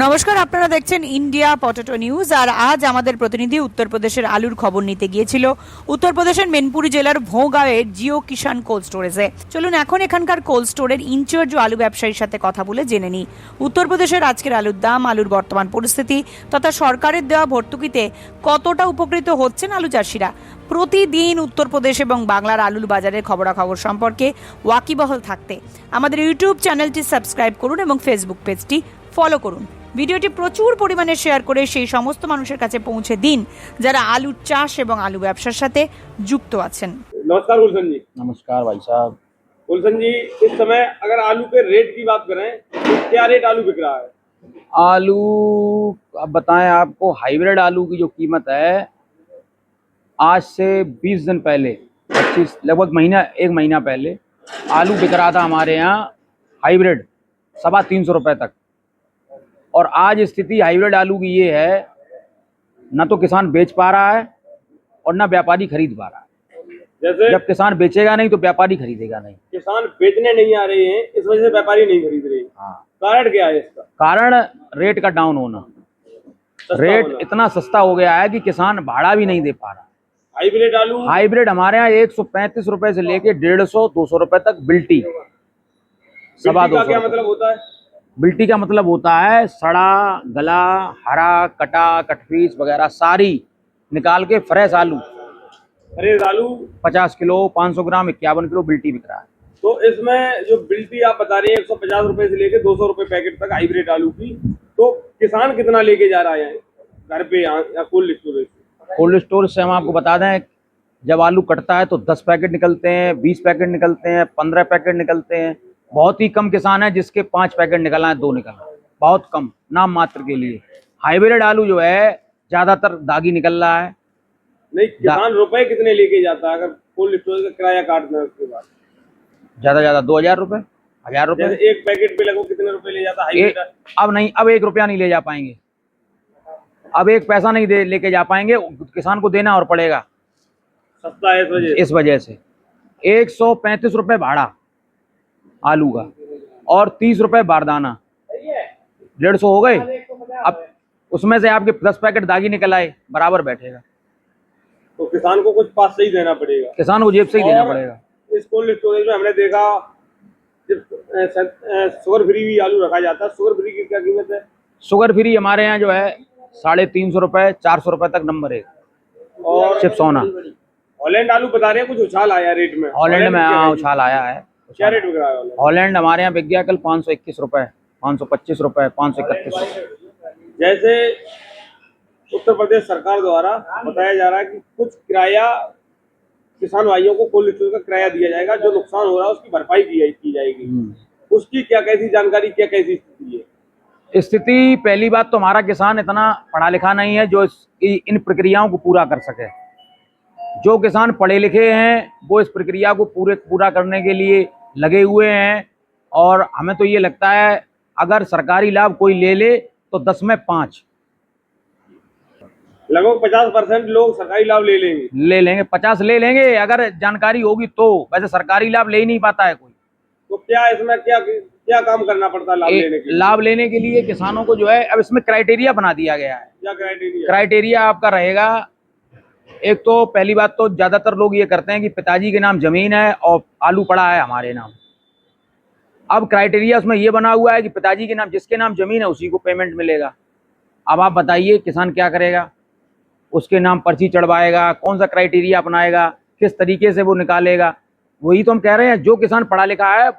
নমস্কার, আপনারা দেখছেন ইন্ডিয়া পটেটো নিউজ। আর আজ আমাদের প্রতিনিধি উত্তরপ্রদেশের আলুর খবর নিতে গিয়েছিল উত্তরপ্রদেশের মেনপুরি জেলার ভোঁগাঁওয়ের জিও কিষাণ কোল্ড স্টোরেজে। চলুন এখন এখানকার কোল্ড স্টোরের ইনচার্জ ও আলু ব্যবসায়ীর সাথে কথা বলে জেনে নিই উত্তরপ্রদেশের আজকের আলুর দাম, আলুর বর্তমান পরিস্থিতি তথা সরকারের দেওয়া ভর্তুকিতে কতটা উপকৃত হচ্ছেন আলু চাষিরা। প্রতিদিন উত্তরপ্রদেশ এবং বাংলার আলুর বাজারের খবরাখবর সম্পর্কে ওয়াকিবহাল থাকতে আমাদের ইউটিউব চ্যানেলটি সাবস্ক্রাইব করুন এবং ফেসবুক পেজটি ফলো করুন। ভিডিওটি প্রচুর পরিমাণে শেয়ার করে সেই সমস্ত মানুষের কাছে পৌঁছে দিন যারা আলু চাষ এবং আলু ব্যবসার সাথে যুক্ত আছেন। नमस्कार गुलशन जी। नमस्कार भाई साहब। गुलशन जी, इस समय अगर आलू के रेट की बात करें तो क्या रेट आलू बिक रहा है? आलू अब बताएं आपको, हाइब्रिड आलू की जो कीमत है आज से 20 दिन पहले, 25 लगभग एक महीना पहले आलू बिक रहा था हमारे यहाँ हाइब्रिड 350 रुपये तक। और आज स्थिति हाइब्रिड आलू की ये है, न तो किसान बेच पा रहा है और न व्यापारी खरीद पा रहा है। जैसे जब किसान बेचेगा नहीं तो व्यापारी खरीदेगा नहीं। किसान बेचने नहीं आ रहे हैं, इस वजह से व्यापारी नहीं खरीद रहे हैं। हाँ, कारण क्या है इसका? कारण रेट का डाउन होना। रेट होना। इतना सस्ता हो गया है कि किसान भाड़ा भी नहीं दे पा रहा। हाइब्रिड हमारे यहाँ 135 रुपए से लेके 150-200 रुपए तक बिल्टी, बिल्टी का क्या मतलब होता है? बिल्टी का मतलब होता है सड़ा गला हरा कटा कटपीस वगैरह सारी निकाल के फ्रेश आलू। अरे आलू 50 किलो 500 ग्राम 51 किलो बिल्टी बिक रहा है। तो इसमें जो बिल्टी आप बता रहे हैं 150 रुपए से लेके 200 रुपए पैकेट तक हाइब्रिड आलू की, तो किसान कितना लेके जा रहा है घर पे या कोल्ड स्टोरेज? कोल्ड स्टोर से हम आपको बता दें, जब आलू कटता है तो 10 पैकेट निकलते हैं, 20 पैकेट निकलते हैं, 15 पैकेट निकलते हैं। बहुत ही कम किसान है जिसके 5 पैकेट निकला है, 2 निकला है, बहुत कम, नाम मात्र के लिए। हाइब्रिड आलू जो है ज्यादातर दागी निकल रहा है। नहीं, किसान रुपए कितने लेके जाता है अगर कोल्ड स्टोरेज का किराया काट दें उसके बाद? ज्यादा 2000 रुपए, 1000 रुपए। जैसे एक पैकेट पे लगभग कितने रुपए ले जाता है हाइब्रिड? अब नहीं, अब 1 रुपया नहीं ले जा पाएंगे, अब 1 पैसा नहीं लेके जा पाएंगे, किसान को देना और पड़ेगा। सस्ता है इस वजह से 135 रुपए भाड़ा आलू का और 30 रुपए बारदाना, 150 हो गए। अब उसमें से आपके 10 पैकेट दागी निकल आए, बराबर बैठेगा। तो किसान को कुछ पास से ही देना पड़ेगा, किसान को जेब से ही देना पड़ेगा। इस कोल्ड स्टोरेज में हमने देखा शुगर फ्री भी आलू रखा जाता है। शुगर फ्री की क्या कीमत है? शुगर फ्री हमारे यहाँ जो है 350 रुपए 400 रुपए तक नंबर है। और चिप्स सोना हॉलैंड आलू बता रहे हैं कुछ उछाल आया रेट में। हॉलैंड में उछाल आया है। क्या रेट बिक रहा है हॉलैंड? हमारे यहाँ बिक गया कल 521 रुपए, 525 रुपए, 531 रुपए। जैसे उत्तर प्रदेश सरकार द्वारा बताया जा रहा है कि कुछ किराया किसान भाइयों को कोल्ड स्टोरेज का किराया दिया जाएगा, जो नुकसान हो रहा है उसकी भरपाई की जाएगी। उसकी क्या कैसी जानकारी, क्या कैसी स्थिति है? स्थिति, पहली बात तो हमारा किसान इतना पढ़ा लिखा नहीं है जो इन प्रक्रियाओं को पूरा कर सके। जो किसान पढ़े लिखे हैं वो इस प्रक्रिया को पूरा करने के लिए लगे हुए हैं। और हमें तो ये लगता है अगर सरकारी लाभ कोई ले तो 10 में 5, लगभग 50% लोग सरकारी लाभ ले लेंगे। 50 ले लेंगे अगर जानकारी होगी तो। वैसे सरकारी लाभ ले ही नहीं पाता है कोई। तो क्या इसमें क्या काम करना पड़ता है लाभ लेने के लिए किसानों को जो है, अब इसमें क्राइटेरिया बना दिया गया है। क्या क्राइटेरिया आपका रहेगा? एक तो पहली बात तो ज्यादातर लोग ये करते हैं कि पिताजी के नाम जमीन है और आलू पड़ा है हमारे नाम। अब क्राइटेरिया उसमें ये बना हुआ है कि पिताजी के नाम, जिसके नाम जमीन है उसी को पेमेंट मिलेगा। अब आप बताइए किसान क्या करेगा? उसके नाम पर्ची चढ़वाएगा, कौन सा क्राइटेरिया अपनाएगा, किस तरीके से वो निकालेगा? वही तो हम कह रहे हैं, जो किसान पढ़ा लिखा है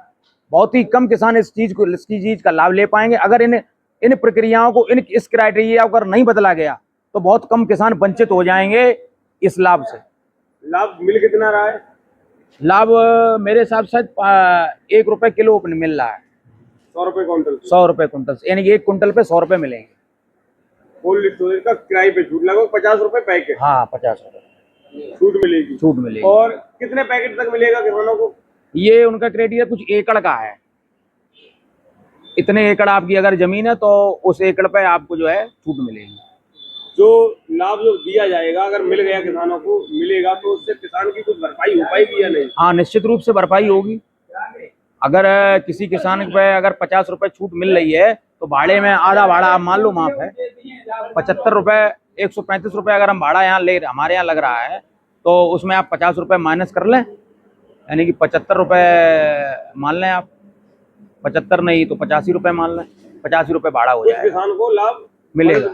बहुत ही कम किसान इस चीज का लाभ ले पाएंगे। अगर इन प्रक्रियाओं को, इस क्राइटेरिया को अगर नहीं बदला गया तो बहुत कम किसान वंचित हो जाएंगे इस लाभ से। लाभ मिल कितना रहा है? लाभ मेरे हिसाब से 1 रुपए किलो मिल रहा है। 100 रुपए क्विंटल? 100 रुपए क्विंटल, यानी कि 1 क्विंटल पे 100 रुपए मिलेंगे। कोल्ड स्टोरेज का किराए पे छूट लगभग 50 रुपए पैकेट। हाँ, 50 रुपए छूट मिलेगी। और कितने पैकेट तक मिलेगा किसानों को? ये उनका क्राइटेरिया कुछ एकड़ का है। इतने एकड़ आपकी अगर जमीन है तो उस एकड़ पे आपको जो है छूट मिलेगी। जो लाभ जो दिया जाएगा अगर मिल गया किसानों को, मिलेगा तो उससे किसान की कुछ भरपाई हो पाएगी या नहीं? हाँ, निश्चित रूप से भरपाई होगी। अगर किसी किसान पे अगर 50 रुपए छूट मिल रही है तो भाड़े में आधा भाड़ा आप मान लो माफ है 75 रुपए, 135 रुपए अगर हम भाड़ा यहाँ हमारे यहाँ लग रहा है, तो उसमें आप 50 रुपए माइनस कर लें, यानी कि 75 रुपए मान लें आप, 75 नहीं तो 85 रुपए मान लें, 85 रुपए भाड़ा हो जाएगा। किसान को लाभ मिलेगा,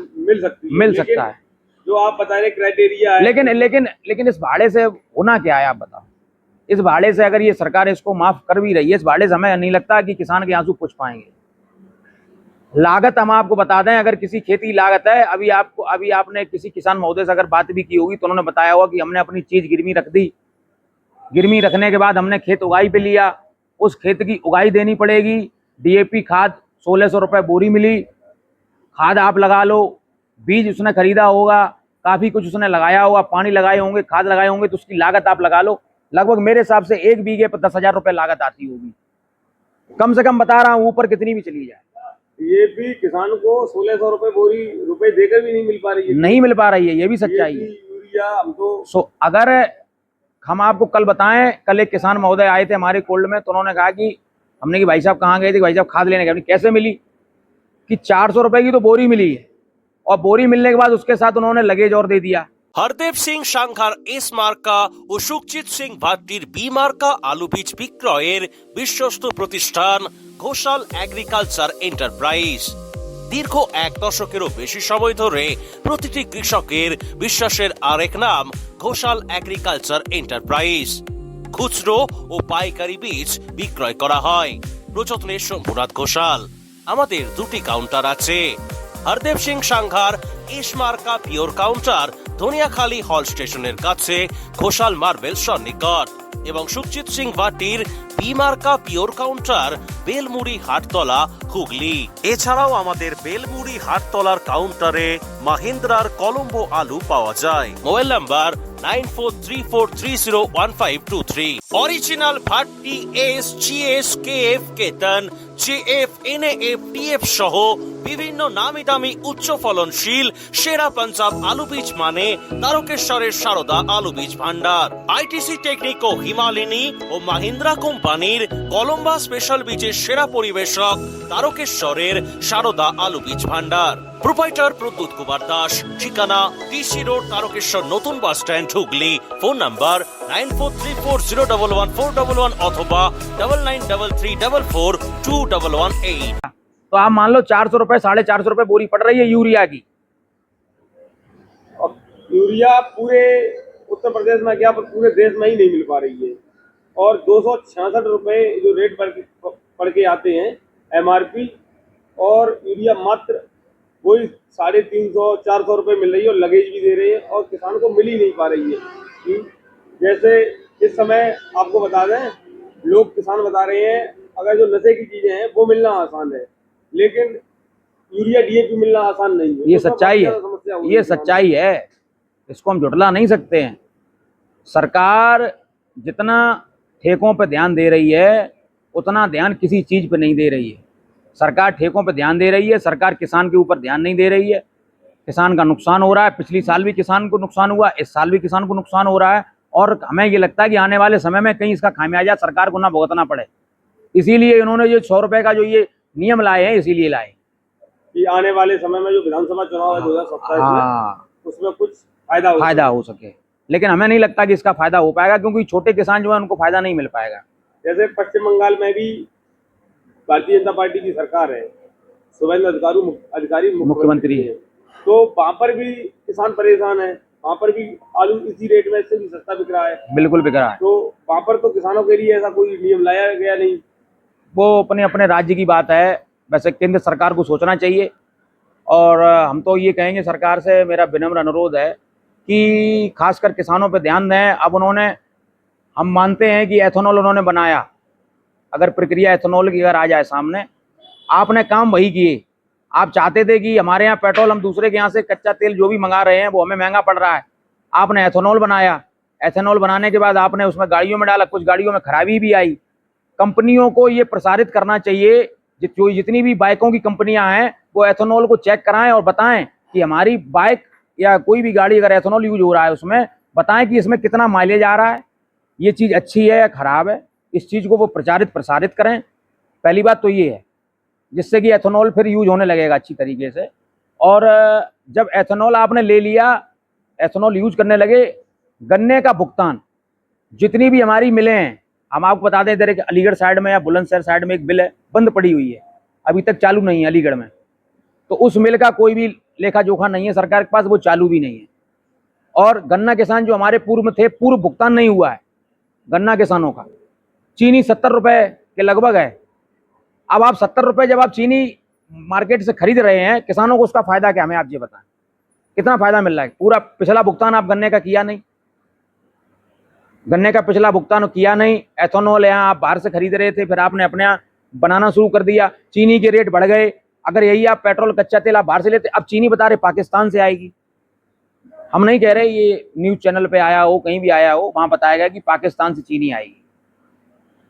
मिल सकता है। जो आप बता रहे क्राइटेरिया है, लेकिन इस भाड़े से होना क्या है आप बताओ। इस भाड़े से अगर ये सरकार इसको माफ कर भी रही है, इस भाड़े से हमें नहीं लगता कि किसान के आंसू पूछ पाएंगे। लागत हम आपको बता दें, अगर किसी खेती लागत है, अभी आपने किसी किसान महोदय से अगर बात भी की होगी तो उन्होंने बताया होगा कि हमने अपनी चीज गिरवी रख दी, गिरवी रखने के बाद हमने खेत उगाई पे लिया, उस खेत की उगाई देनी पड़ेगी, डीएपी खाद 1600 रुपए बोरी मिली, खाद आप लगा लो, बीज उसने खरीदा होगा, काफी कुछ उसने लगाया होगा, पानी लगाए होंगे, खाद लगाए होंगे, तो उसकी लागत आप लगा लो, लगभग मेरे हिसाब से 1 बीघे पर 10,000 रुपए लागत आती होगी, कम से कम बता रहा हूँ, ऊपर कितनी भी चली जाए। ये भी किसान को 1600 रुपए बोरी रुपए देकर भी नहीं मिल पा रही है, नहीं मिल पा रही है, ये भी सच्चाई है। यूरिया हम तो अगर हम आपको कल बताएं, कल एक किसान महोदय आए थे हमारे कोल्ड में, तो उन्होंने कहा कि हमने कि भाई साहब कहाँ गए थे, भाई साहब खाद लेने गए, कैसे मिली, कि 400 रुपए की तो बोरी मिली है, और बोरी मिलने के बाद उसके साथ उन्होंने लगेज और दे दिया। হরদেব সিং সাংঘার এস মার্কা ও সুখজিৎ সিং ভাট্টির বি মার্কা আলু বীজ বিক্রয়ের বিশ্বস্ত প্রতিষ্ঠান ঘোষাল এগ্রিকালচার এন্টারপ্রাইজ। দীর্ঘ 1 দশকেরও বেশি সময় ধরে প্রতিটি কৃষকের বিশ্বাসের আরেক নাম ঘোষাল এগ্রিকালচার এন্টারপ্রাইজ। খুচরো ও পাইকারি বীজ বিক্রয় করা হয়। প্রযত্নে শম্ভুনাথ ঘোষাল। আমাদের 2টি কাউন্টার আছে। হরদেব সিং সাংঘার এস মার্কা পিওর কাউন্টার ধনিয়াখালী হল স্টেশনের কাছে ঘোষাল মার্বেল সন্নিকট, এবং সুখজিৎ সিং ভাটির বি মার্কা পিওর কাউন্টার বেলমুড়ি হাটতলা হুগলি। এছাড়াও আমাদের বেলমুড়ি হাটতলার কাউন্টারে মাহিন্দ্রার কলম্বো আলু পাওয়া যায়। Mobile number 9434301523। Original Bhatti S, GS, KF, কেতন, জেএফ, এনএএফ, টিএফ সহ বিভিন্ন নামি দামি উচ্চ ফলনশীল সেরা পাঞ্জাব আলু বীজ মানে তারকেশ্বরের সারদা আলু বীজ ভান্ডার। আইটিসি টেকনিক ও হিমালিনী ও মাহিন্দ্রা কোম্পানির কলম্বা স্পেশাল বীজের সেরা পরিবেশক তারকেশ্বরের সারদা আলু বীজ ভান্ডার। প্রোপাইটার প্রদ্যুৎ কুমার দাস। ঠিকানা টিসি রোড, তারকেশ্বর নতুন bus stand, Hooghly. Phone number 9434011411 অথবা 9933442118। तो आप मान लो 400 रुपए 450 रुपए बोरी पड़ रही है यूरिया की। और यूरिया पूरे उत्तर प्रदेश में क्या पूरे देश में ही नहीं मिल पा रही है, और 266 रुपए जो रेट पड़ के आते हैं एमआरपी, और यूरिया मात्र वही 350-400 रुपए मिल रही है, और लगेज भी दे रहे हैं, और किसान को मिल ही नहीं पा रही है। जैसे इस समय आपको बता दें, लोग किसान बता रहे हैं अगर जो नशे की चीजें हैं वो मिलना आसान है, लेकिन यूरिया डीएपी मिलना आसान नहीं है। ये सच्चाई है, ये सच्चाई है, इसको हम झुठला नहीं सकते हैं। सरकार जितना ठेकों पे ध्यान दे रही है उतना ध्यान किसी चीज पे नहीं दे रही है। सरकार ठेकों पे ध्यान दे रही है, सरकार किसान के ऊपर ध्यान नहीं दे रही है। किसान का नुकसान हो रहा है, पिछली साल भी किसान को नुकसान हुआ, इस साल भी किसान को नुकसान हो रहा है, और हमें ये लगता है कि आने वाले समय में कहीं इसका खामियाजा सरकार को ना भुगतना पड़े। इसीलिए इन्होंने जो 100 रुपए का जो ये नियम लाए हैं, इसीलिए लाए कि आने वाले समय में जो विधानसभा चुनाव है 2027 में, उसमें कुछ फायदा हो सके। लेकिन हमें नहीं लगता कि इसका फायदा हो पाएगा, क्योंकि छोटे किसान जो है उनको फायदा नहीं मिल पाएगा। जैसे पश्चिम बंगाल में भी भारतीय जनता पार्टी की सरकार है, शुभेंदु अधिकारी मुख्यमंत्री है, तो वहाँ पर भी किसान परेशान है, वहाँ पर भी आलू इसी रेट में, इससे भी सस्ता बिक रहा है। बिल्कुल बिक रहा है। तो वहाँ पर तो किसानों के लिए ऐसा कोई नियम लाया गया नहीं। वो अपने अपने राज्य की बात है, वैसे केंद्र सरकार को सोचना चाहिए। और हम तो ये कहेंगे सरकार से, मेरा विनम्र अनुरोध है कि खासकर किसानों पर ध्यान दें। अब हम मानते हैं कि एथेनॉल उन्होंने बनाया, अगर प्रक्रिया एथेनॉल की अगर आ जाए सामने, आपने काम वही किए। आप चाहते थे कि हमारे यहाँ पेट्रोल, हम दूसरे के यहाँ से कच्चा तेल जो भी मंगा रहे हैं वो हमें महंगा पड़ रहा है, आपने एथेनॉल बनाया। एथेनॉल बनाने के बाद आपने उसमें गाड़ियों में डाला, कुछ गाड़ियों में खराबी भी आई। कंपनियों को ये प्रसारित करना चाहिए, जो जितनी भी बाइकों की कंपनियां हैं वो एथेनॉल को चेक कराएं और बताएं कि हमारी बाइक या कोई भी गाड़ी अगर एथेनॉल यूज हो रहा है उसमें बताएं कि इसमें कितना माइलेज आ रहा है, ये चीज़ अच्छी है या खराब है। इस चीज़ को वो प्रसारित करें। पहली बात तो ये है। जिससे कि एथेनॉल फिर यूज होने लगेगा अच्छी तरीके से। और जब एथेनॉल आपने ले लिया, एथेनॉल यूज करने लगे, गन्ने का भुगतान जितनी भी हमारी मिलें हैं, हम आपको बता दें इधर एक अलीगढ़ साइड में या बुलंदशहर साइड में एक मिल है, बंद पड़ी हुई है, अभी तक चालू नहीं है अलीगढ़ में। तो उस मिल का कोई भी लेखा जोखा नहीं है सरकार के पास, वो चालू भी नहीं है। और गन्ना किसान जो हमारे पूर्व में थे, पूर्व भुगतान नहीं हुआ है गन्ना किसानों का। चीनी 70 रुपए के लगभग है। अब आप 70 रुपए जब आप चीनी मार्केट से खरीद रहे हैं, किसानों को उसका फायदा क्या, हमें आप ये बताएं, कितना फायदा मिल रहा है? पूरा पिछला भुगतान आप गन्ने का किया नहीं, गन्ने का पिछला भुगतान किया नहीं। एथेनॉल यहाँ आप बाहर से खरीद रहे थे, फिर आपने अपने यहाँ बनाना शुरू कर दिया, चीनी के रेट बढ़ गए। अगर यही आप पेट्रोल कच्चा तेल आप बाहर से लेते, अब चीनी बता रहे पाकिस्तान से आएगी। हम नहीं कह रहे, ये न्यूज चैनल पे आया हो, कहीं भी आया हो, वहां बताया गया कि पाकिस्तान से चीनी आएगी,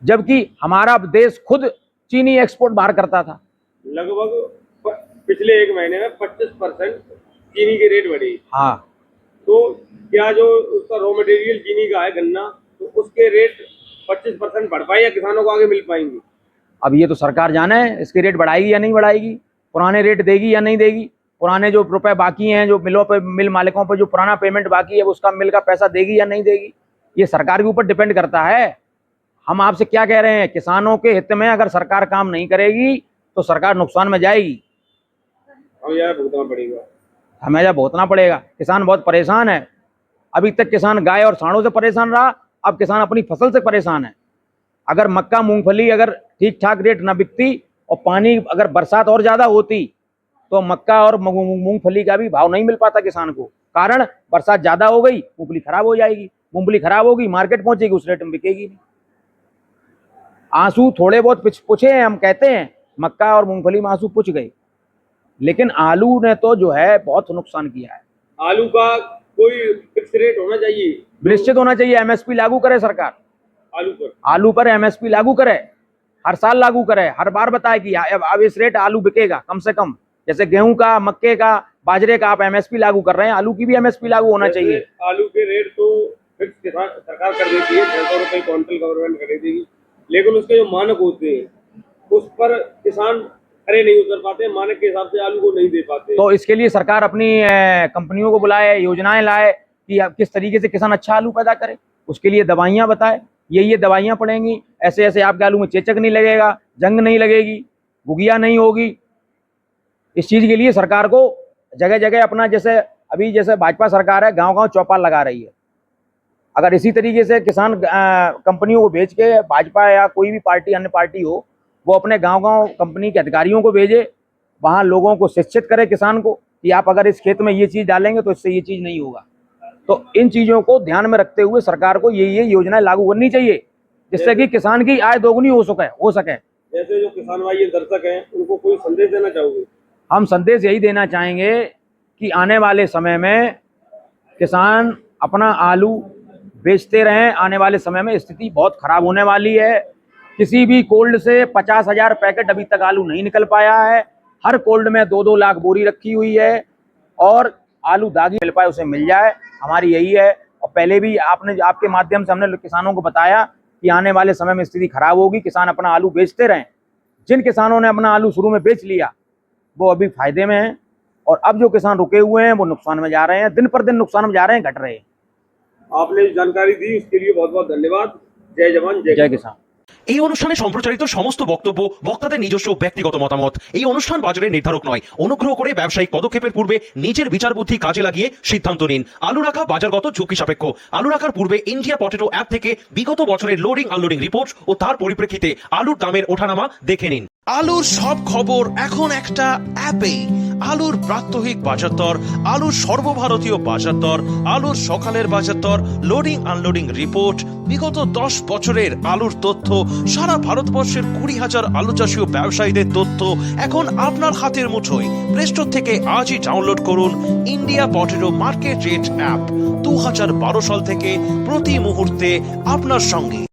जबकि हमारा देश खुद चीनी एक्सपोर्ट बाहर करता था। लगभग पिछले एक महीने में 25% चीनी के रेट बढ़े। हाँ, तो क्या जो उसका रॉ मटेरियल चीनी का है गन्ना, तो उसके रेट 25% बढ़ पाए या किसानों को आगे मिल पाएंगे? अब ये तो सरकार जाने है, इसके रेट बढ़ाएगी या नहीं बढ़ाएगी, पुराने रेट देगी या नहीं देगी, पुराने जो रुपए बाकी हैं, जो मिलों पे, मिल मालिकों पे जो पुराना पेमेंट बाकी है, उसका मिल का पैसा देगी या नहीं देगी, ये सरकार के ऊपर डिपेंड करता है। हम आपसे क्या कह रहे हैं, किसानों के हित में अगर सरकार काम नहीं करेगी तो सरकार नुकसान में जाएगी, हमें यह भुगतना पड़ेगा, हमें यह भुगतना पड़ेगा। किसान बहुत परेशान है। अभी तक किसान गाय और सांडों से परेशान रहा, अब किसान अपनी फसल से परेशान है। अगर मक्का मूंगफली अगर ठीक ठाक रेट न बिकती और पानी अगर बरसात और ज्यादा होती तो मक्का और मूंगफली का भी भाव नहीं मिल पाता किसान को। कारण बरसात ज्यादा हो गई, मूंगफली खराब हो जाएगी, मूंगफली खराब होगी, मार्केट पहुंचेगी, उस रेट में बिकेगी नहीं। आंसू थोड़े बहुत पूछे हैं, हम कहते हैं मक्का और मूंगफली में आंसू पूछ गए, लेकिन आलू ने तो जो है बहुत नुकसान किया है। आलू का कोई फिक्स रेट होना चाहिए, निश्चित होना चाहिए। एमएसपी लागू करे सरकार, आलू पर एमएसपी लागू करे, हर साल लागू करे, हर बार बताए कि अब इस रेट आलू बिकेगा कम से कम। जैसे गेहूं का, मक्के का, बाजरे का आप एमएसपी लागू कर रहे हैं, आलू की भी एमएसपी लागू होना चाहिए। आलू के रेट तो फिक्स सरकार कर देती है, 600 रुपए क्विंटल गवर्नमेंट कर देगी, लेकिन उसके जो मानक होते हैं उस पर किसान खरे नहीं उतर पाते, मानक के हिसाब से आलू को नहीं दे पाते। तो इसके लिए सरकार अपनी कंपनियों को बुलाए, योजनाएं लाए कि किस तरीके से किसान अच्छा आलू पैदा करे, उसके लिए दवाइयां बताए, ये दवाइयां पड़ेंगी, ऐसे ऐसे आपके आलू में चेचक नहीं लगेगा, जंग नहीं लगेगी, गुगिया नहीं होगी। इस चीज के लिए सरकार को जगह जगह अपना, जैसे अभी जैसे भाजपा सरकार है, गांव गांव चौपाल लगा रही है। अगर इसी तरीके से किसान कंपनियों को भेज के, भाजपा या कोई भी पार्टी, अन्य पार्टी हो, वो अपने गांव गांव कंपनी के अधिकारियों को भेजे, वहां लोगों को शिक्षित करे, किसान को, कि आप अगर इस खेत में ये चीज डालेंगे तो इससे ये चीज नहीं होगा। तो इन चीजों को ध्यान में रखते हुए सरकार को ये योजनाएं लागू करनी चाहिए, जिससे कि किसान की आय दोगुनी हो सके। जैसे जो किसान भाई दर्शक हैं, उनको कोई संदेश देना चाहोगे? हम संदेश यही देना चाहेंगे कि आने वाले समय में किसान अपना आलू बेचते रहें। आने वाले समय में स्थिति बहुत खराब होने वाली है। किसी भी कोल्ड से 50,000 पैकेट अभी तक आलू नहीं निकल पाया है। हर कोल्ड में 2-2 लाख बोरी रखी हुई है, और आलू दागी मिल पाए उसे मिल जाए, हमारी यही है। और पहले भी आपके माध्यम से हमने किसानों को बताया कि आने वाले समय में स्थिति खराब होगी, किसान अपना आलू बेचते रहें। जिन किसानों ने अपना आलू शुरू में बेच लिया वो अभी फायदे में हैं, और अब जो किसान रुके हुए हैं वो नुकसान में जा रहे हैं, दिन पर दिन नुकसान में जा रहे हैं, घट रहे हैं। आपने जानकारी दी उसके लिए बहुत बहुत धन्यवाद। जय जवान जय किसान। এই অনুষ্ঠানে সম্প্রচারিত সমস্ত বক্তব্য বক্তাদের নিজস্ব ব্যক্তিগত মতামত। এই অনুষ্ঠান বাজারের নির্ধারক নয়। অনুগ্রহ করে ব্যবসায়িক পদক্ষেপের পূর্বে নিজের বিচার বুদ্ধি কাজে লাগিয়ে সিদ্ধান্ত নিন। আলু রাখা বাজারগত ঝুঁকি সাপেক্ষ। আলু রাখার পূর্বে ইন্ডিয়া পটেটো অ্যাপ থেকে বিগত বছরের লোডিং আনলোডিং রিপোর্ট ও তার পরিপ্রেক্ষিতে আলুর দামের ওঠানামা দেখে নিন। আলুর সব খবর এখন একটা অ্যাপেই। আলুর প্রাত্যহিক বাজার দর, আলুর সর্বভারতীয় বাজার দর, আলুর সকালের বাজার দর, লোডিং আনলোডিং রিপোর্ট, বিগত 10 বছরের আলুর তথ্য, সারা ভারতবর্ষের 20,000 আলু চাষী ও ব্যবসায়ীদের তথ্য এখন আপনার হাতের মুঠোয়। প্লে স্টোর থেকে আজই ডাউনলোড করুন India potato market rate app. 2012 সাল থেকে প্রতি মুহূর্তে আপনার সঙ্গে।